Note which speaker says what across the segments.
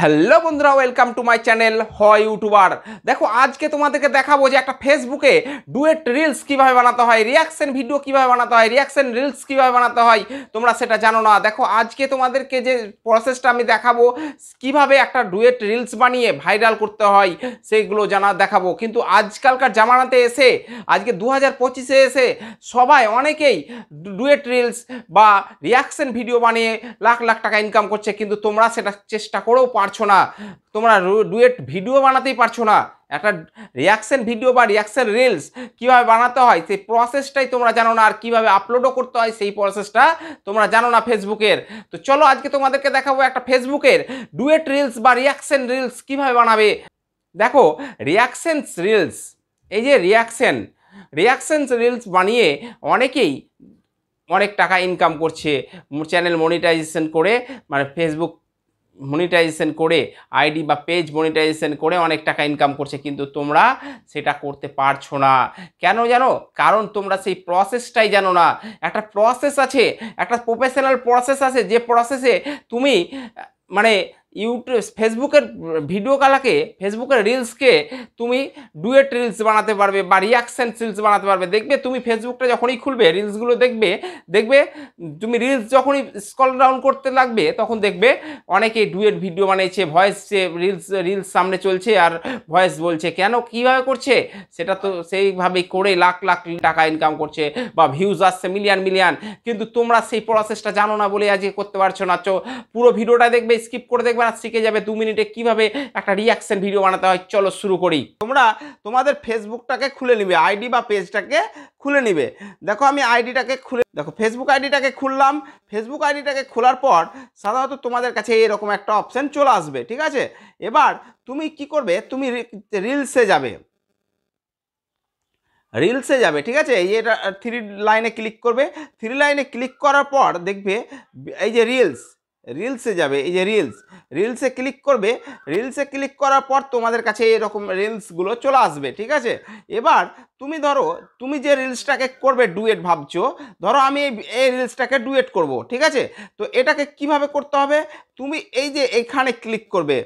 Speaker 1: Hello বন্ধুরা, welcome to my channel হয় YouTuber. দেখো আজকে তোমাদেরকে দেখাবো যে একটা ফেসবুকে ডুয়েট রিলস কিভাবে বানাতে হয়, রিয়াকশন ভিডিও কিভাবে বানাতে হয়, রিয়াকশন রিলস কিভাবে বানাতে হয়। তোমরা সেটা জানো না। দেখো আজকে তোমাদেরকে যে প্রসেসটা আমি দেখাবো, কিভাবে একটা ডুয়েট রিলস বানিয়ে ভাইরাল করতে হয় সেইগুলো দেখাবো। কিন্তু আজকালকার জামানাতে এসে, আজকে 2025-এ এসে সবাই অনেকেই ডুয়েট রিলস বা রিয়াকশন ভিডিও বানিয়ে লাখ লাখ টাকা ইনকাম করছে, কিন্তু তোমরা সেটা চেষ্টা করেও পারছো না। তোমরা ডুয়েট ভিডিও বানাতেই পারছো না। একটা রিয়াকশন ভিডিও বা রিয়াকশন রিলস কিভাবে বানাতে হয় সেই প্রসেসটাই তোমরা জানো না, আর কিভাবে আপলোডও করতে হয় সেই প্রসেসটা তোমরা জানো না ফেসবুকের। তো চলো আজকে তোমাদেরকে দেখাবো একটা ফেসবুকের ডুয়েট রিলস বা রিয়াকশন রিলস কিভাবে বানাবে। দেখো রিয়াকশন রিলস, এই যে রিয়াকশন রিলস বানিয়ে অনেকেই অনেক টাকা ইনকাম করছে, চ্যানেল মনিটাইজেশন করে, মানে ফেসবুক মনিটাইজেশন করে, আইডি বা পেজ মনিটাইজেশন করে অনেক টাকা ইনকাম করছে, কিন্তু তোমরা সেটা করতে পারছো না। কেন জানো? কারণ তোমরা সেই প্রসেসটাই জানো না। একটা প্রসেস আছে, একটা প্রফেশনাল প্রসেস আছে, যে প্রসেসে তুমি মানে ফেসবুকের ফেসবুকের রিলসকে তুমি ডুয়েট রিলস বানাতে পারবে বা রিয়াকশন রিলস বানাতে পারবে। দেখবে তুমি ফেসবুকটা যখনই খুলবে, রিলসগুলো দেখবে দেখবে তুমি রিলস যখনই স্ক্রল ডাউন করতে লাগবে, তখন দেখবে অনেকেই ডুয়েট ভিডিও বানিয়েছে, ভয়েসে রিলস সামনে চলছে আর ভয়েস বলছে। কেন, কিভাবে করছে? সেটা তো সেইভাবেই করে লাখ লাখ টাকা ইনকাম করছে বা ভিউজ আসছে মিলিয়ন। কিন্তু তোমরা সেই প্রসেসটা জানো না বলে আজকে করতে পারছো না। পুরো ভিডিওটা দেখবে, স্কিপ করে দেখবে, আর শিখে যাবে 2 মিনিটে কিভাবে একটা রিয়াকশন ভিডিও বানাতে হয়। চলো শুরু করি। তোমরা তোমাদের ফেসবুকটাকে খুলে নিবে, আইডি বা পেজটাকে খুলে নিবে। দেখো আমি আইডিটাকে খুলে, দেখো ফেসবুক আইডিটাকে খুললাম। ফেসবুক আইডিটাকে খোলার পর সাধারণত তোমাদের কাছে এরকম একটা অপশন চলে আসবে, ঠিক আছে? এবার তুমি কি করবে, তুমি রিলসে যাবে, ঠিক আছে? এই যে এটা 3 লাইনে ক্লিক করবে। 3 লাইনে ক্লিক করার পর দেখবে এই যে রিলসে যাবে, এই যে রিলসে ক্লিক করবে। রিলসে ক্লিক করার পর তোমাদের কাছে এরকম রিলসগুলো চলে আসবে, ঠিক আছে? এবার তুমি ধরো, তুমি যে রিলসটাকে করবে ডুয়েট ভাবছো, ধরো আমি এই রিলসটাকে ডুয়েট করব, ঠিক আছে? তো এটাকে কিভাবে করতে হবে, তুমি এই যে এখানে ক্লিক করবে।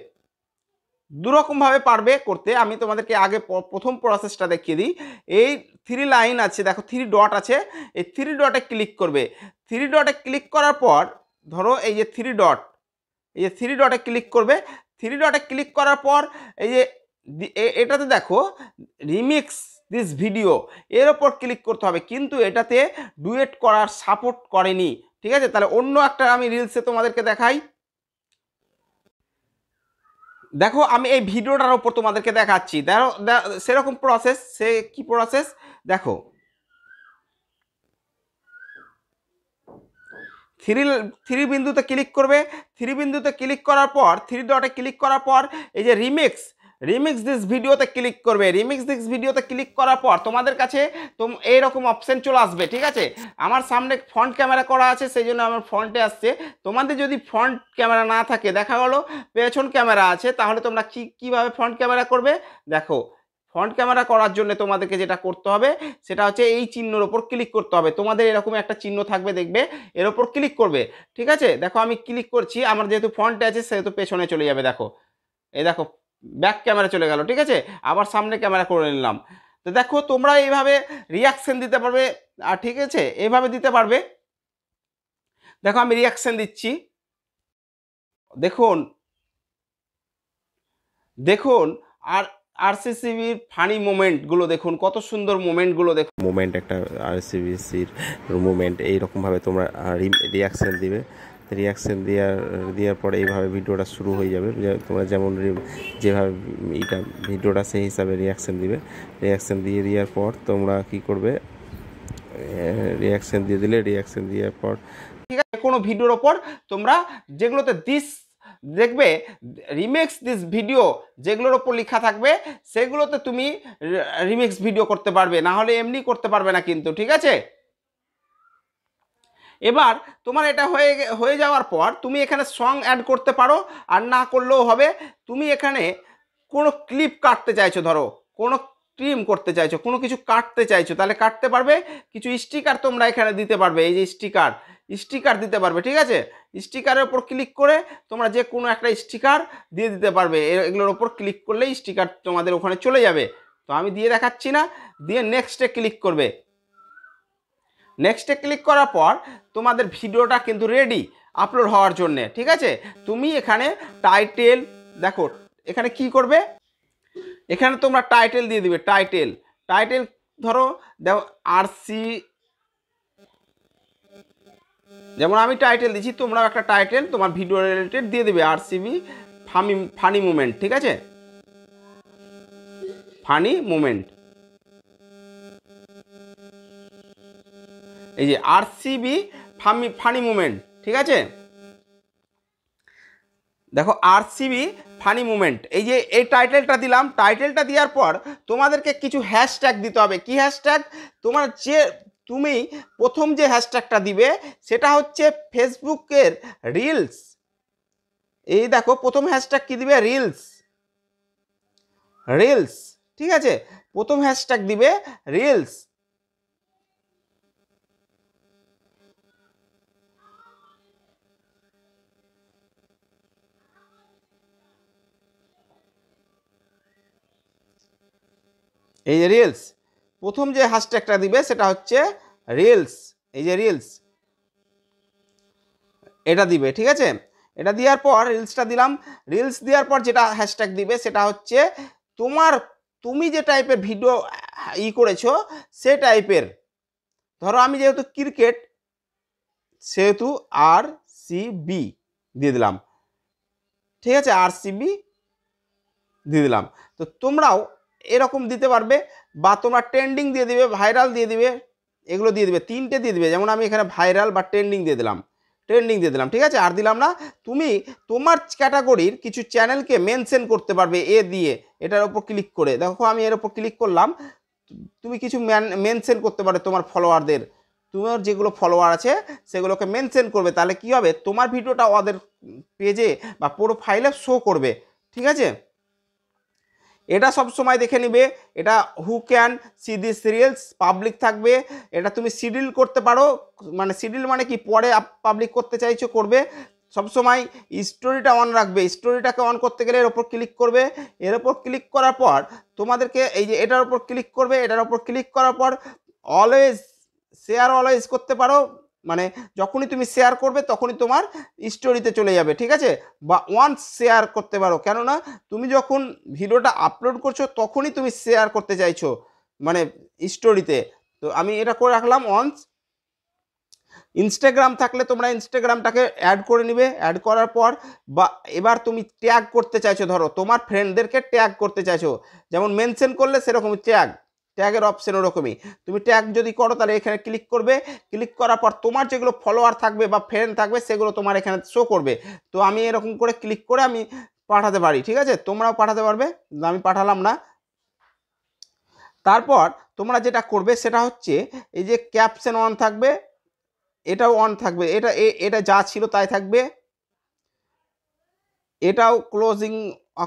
Speaker 1: দুরকমভাবে পারবে করতে। আমি তোমাদেরকে আগে প্রথম প্রসেসটা দেখিয়ে দিই। এই 3 লাইন আছে, দেখো 3 ডট আছে, এই 3 ডটে ক্লিক করবে। 3 ডটে ক্লিক করার পর ধরো এই যে 3 ডট, এই যে 3 ডটে ক্লিক করবে। 3 ডটে ক্লিক করার পর এই যে এটাতে দেখো রিমিক্স দিস ভিডিও, এর ওপর ক্লিক করতে হবে, কিন্তু এটাতে ডুয়েট করার সাপোর্ট করেনি, ঠিক আছে? তাহলে অন্য একটা আমি রিলসে তোমাদেরকে দেখাই। দেখো আমি এই ভিডিওটার উপর তোমাদেরকে দেখাচ্ছি, দেখো সেরকম প্রসেস। সে কি প্রসেস দেখো, থ্রি থ্রি বিন্দুতে ক্লিক করবে। 3 বিন্দুতে ক্লিক করার পর, 3 ডটে ক্লিক করার পর এই যে রিমিক্স দিস ভিডিওতে ক্লিক করবে। রিমিক্স দিস ভিডিওতে ক্লিক করার পর তোমাদের কাছে এইরকম অপশন চলে আসবে, ঠিক আছে? আমার সামনে ফ্রন্ট ক্যামেরা করা আছে, সেই জন্য আমার ফ্রন্টে আসছে। তোমাদের যদি ফ্রন্ট ক্যামেরা না থাকে, দেখা গেলো পেছন ক্যামেরা আছে, তাহলে তোমরা কিভাবে ফ্রন্ট ক্যামেরা করবে? দেখো ফ্রন্ট ক্যামেরা করার জন্য তোমাদেরকে যেটা করতে হবে সেটা হচ্ছে এই চিহ্নের ওপর ক্লিক করতে হবে। তোমাদের এরকম একটা চিহ্ন থাকবে, দেখবে, এর ওপর ক্লিক করবে, ঠিক আছে? দেখো আমি ক্লিক করছি, আমার যেহেতু ফ্রন্টে আছে সেহেতু পেছনে চলে যাবে। দেখো এই দেখো ব্যাক ক্যামেরা চলে গেল, ঠিক আছে? আবার সামনে ক্যামেরা করে নিলাম। তো দেখো তোমরা এইভাবে রিয়াকশন দিতে পারবে, আর ঠিক আছে এইভাবে দিতে পারবে। দেখো আমি রিয়াকশন দিচ্ছি, দেখুন দেখুন আর আরসিসিবির ফানি মোমেন্টগুলো দেখুন, কত সুন্দর মোমেন্টগুলো দেখুন।
Speaker 2: মোমেন্ট একটা আরসিবিসির মুভমেন্ট, এইরকমভাবে তোমরা রিয়াকশান দিবে। রিয়াকশান দেওয়ার পরে এইভাবে ভিডিওটা শুরু হয়ে যাবে। তোমরা যেমন যেভাবে এইটা ভিডিওটা সেই হিসাবে রিয়াকশান দিবে। রিয়াকশান দেওয়ার পর তোমরা কি করবে, রিয়াকশান দিয়ে দিলে, রিয়াকশান দেওয়ার পর
Speaker 1: ঠিক আছে, কোনো ভিডিওর ওপর তোমরা যেগুলোতে দেখবে রিমিক্স দিস ভিডিও, যেগুলোর ওপর লেখা থাকবে সেগুলোতে তুমি রিমিক্স ভিডিও করতে পারবে, না হলে এমনি করতে পারবে না কিন্তু, ঠিক আছে? এবার তোমার এটা হয়ে যাওয়ার পর তুমি এখানে সং অ্যাড করতে পারো, আর না করলেও হবে। তুমি এখানে কোনো ক্লিপ কাটতে চাইছো, ধরো কোনো ট্রিম করতে চাইছো, কোনো কিছু কাটতে চাইছো, তাহলে কাটতে পারবে। কিছু স্টিকার তোমরা এখানে দিতে পারবে, এই যে স্টিকার দিতে পারবে, ঠিক আছে। স্টিকারের ওপর ক্লিক করে তোমরা যে কোনো একটা স্টিকার দিয়ে দিতে পারবে। এগুলোর ওপর ক্লিক করলেই স্টিকার তোমাদের ওখানে চলে যাবে। তো আমি দিয়ে দেখাচ্ছি না, দিয়ে নেক্সটে ক্লিক করবে। নেক্সটে ক্লিক করার পর তোমাদের ভিডিওটা কিন্তু রেডি আপলোড হওয়ার জন্যে, ঠিক আছে। তুমি এখানে টাইটেল দেখো, এখানে কি করবে, এখানে তোমরা টাইটেল দিয়ে দিবে। টাইটেল ধরো দেখো আরসি, যেমন আমি টাইটেল দিচ্ছি, তোমরাও একটা টাইটেল তোমার ভিডিও রিলেটেড দিয়ে দিবে, আরসিবি ফানি মুমেন্ট, ঠিক আছে, ফানি মুমেন্ট। এই যে আরসিবি ফানি মুমেন্ট, ঠিক আছে। দেখো আরসিবি ফানি মুমেন্ট, এই যে এই টাইটেলটা দিলাম। টাইটেলটা দেওয়ার পর তোমাদেরকে কিছু হ্যাশট্যাগ দিতে হবে। কি হ্যাশট্যাগ? তুমি প্রথম যে হ্যাশট্যাগটা দিবে সেটা হচ্ছে ফেসবুকের রিলস। এই দেখো প্রথম হ্যাশট্যাগ কি দিবে? রিলস, ঠিক আছে। প্রথম হ্যাশট্যাগ দিবে রিলস। এই যে রিলস, প্রথম যে হ্যাশট্যাগটা দিবে সেটা হচ্ছে রিলস। এই যে রিলস, এটা দিবে, ঠিক আছে। এটা দেওয়ার পর রিলসটা দিলাম। রিলস দেওয়ার পর যেটা হ্যাশট্যাগ দিবে সেটা হচ্ছে তুমি যে টাইপের ভিডিও করেছো সে টাইপের। ধরো আমি যেহেতু ক্রিকেট, সেহেতু আরসিবি দিয়ে দিলাম, ঠিক আছে, আরসিবি দিয়ে দিলাম। তো তোমরাও এরকম দিতে পারবে, বা তোমরা ট্রেন্ডিং দিয়ে দিবে, ভাইরাল দিয়ে দিবে, এগুলো দিয়ে দিবে, তিনটে দিয়ে দিবে। যেমন আমি এখানে ভাইরাল বা ট্রেন্ডিং দিয়ে দিলাম, ঠিক আছে। আর দিলাম না, তুমি তোমার ক্যাটাগরির কিছু চ্যানেলকে মেনশন করতে পারবে এ দিয়ে, এটার ওপর ক্লিক করে। দেখো আমি এর ওপর ক্লিক করলাম, তুমি কিছু মেনশন করতে পারো তোমার ফলোয়ারদের। তোমার যেগুলো ফলোয়ার আছে সেগুলোকে মেনশন করবে, তাহলে কি হবে, তোমার ভিডিওটা ওদের পেজে বা প্রোফাইলে শো করবে, ঠিক আছে। এটা সব সময় দেখে নিবে। এটা who can see this reels public থাকবে। এটা তুমি শিডিউল করতে পারো, মানে শিডিউল মানে কি, পরে পাবলিক করতে চাইছো করবে। সবসময় স্টোরিটা অন রাখবে। স্টোরিটাকে অন করতে গেলে এর ওপর ক্লিক করবে। এর ওপর ক্লিক করার পর তোমাদেরকে এই যে এটার ওপর ক্লিক করবে। এটার ওপর ক্লিক করার পর অলওয়েজ করতে পারো, মানে যখনই তুমি শেয়ার করবে তখনই তোমার স্টোরিতে চলে যাবে, ঠিক আছে। বা ওয়ান্স শেয়ার করতে পারো, কেননা তুমি যখন ভিডিওটা আপলোড করছো তখনই তুমি শেয়ার করতে চাইছো, মানে স্টোরিতে। তো আমি এটা করে রাখলাম ওয়ান্স। ইনস্টাগ্রাম থাকলে তোমরা ইনস্টাগ্রামটাকে অ্যাড করে নিবে। অ্যাড করার পর বা এবার তুমি ট্যাগ করতে চাইছো, ধরো তোমার ফ্রেন্ডদেরকে ট্যাগ করতে চাইছো, যেমন মেনশন করলে সেরকমই ট্যাগের অপশন ওরকমই। তুমি ট্যাগ যদি করো তাহলে এখানে ক্লিক করবে। ক্লিক করার পর তোমার যেগুলো ফলোয়ার থাকবে বা ফ্রেন্ড থাকবে সেগুলো তোমার এখানে শো করবে। তো আমি এরকম করে ক্লিক করে আমি পাঠাতে পারি, ঠিক আছে। তোমরাও পাঠাতে পারবে, আমি পাঠালাম না। তারপর তোমরা যেটা করবে সেটা হচ্ছে এই যে ক্যাপশন অন থাকবে, এটাও অন থাকবে। এটা যা ছিল তাই থাকবে। এটাও ক্লোজিং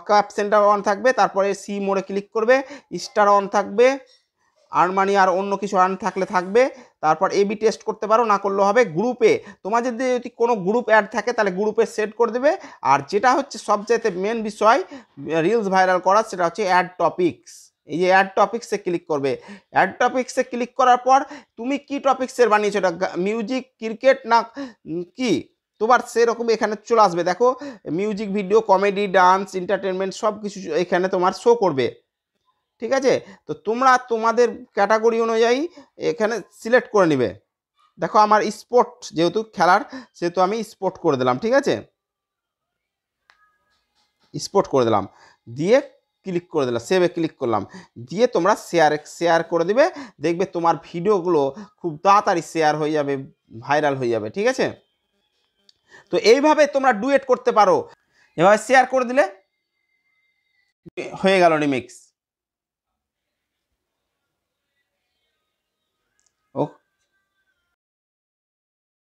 Speaker 1: ক্যাপশনটাও অন থাকবে। তারপরে সি মোড়ে ক্লিক করবে, স্টার অন থাকবে, আরমানি আর অন্য কিছু অন থাকলে থাকবে। তারপর এবি টেস্ট করতে পারো, না করলেও হবে। গ্রুপে তোমার যদি কোনো গ্রুপ অ্যাড থাকে তাহলে গ্রুপে সেট করে দেবে। আর যেটা হচ্ছে সবচেয়ে মেন বিষয় রিলস ভাইরাল করার, সেটা হচ্ছে অ্যাড টপিকস। এই যে অ্যাড টপিক্সে ক্লিক করবে। অ্যাড টপিক্সে ক্লিক করার পর তুমি কি টপিক্সের বানিয়েছো, এটা মিউজিক, ক্রিকেট না কি, তোমার সেরকম এখানে চলে আসবে। দেখো music video, comedy, dance, entertainment সব কিছু এখানে তোমার শো করবে, ঠিক আছে। তো তোমরা তোমাদের ক্যাটাগরি অনুযায়ী এখানে সিলেক্ট করে নিবে। দেখো আমার স্পোর্ট যেহেতু খেলার, সেহেতু আমি স্পোর্ট করে দিলাম, ঠিক আছে, স্পোর্ট করে দিলাম। দিয়ে ক্লিক করে দিলাম, সেভে ক্লিক করলাম। দিয়ে তোমরা শেয়ার করে দিবে। দেখবে তোমার ভিডিওগুলো খুব তাড়াতাড়ি শেয়ার হয়ে যাবে, ভাইরাল হয়ে যাবে, ঠিক আছে। তো এইভাবে তোমরা ডুয়েট করতে পারো। এভাবে শেয়ার করে দিলে হয়ে গেল রিমিক্স।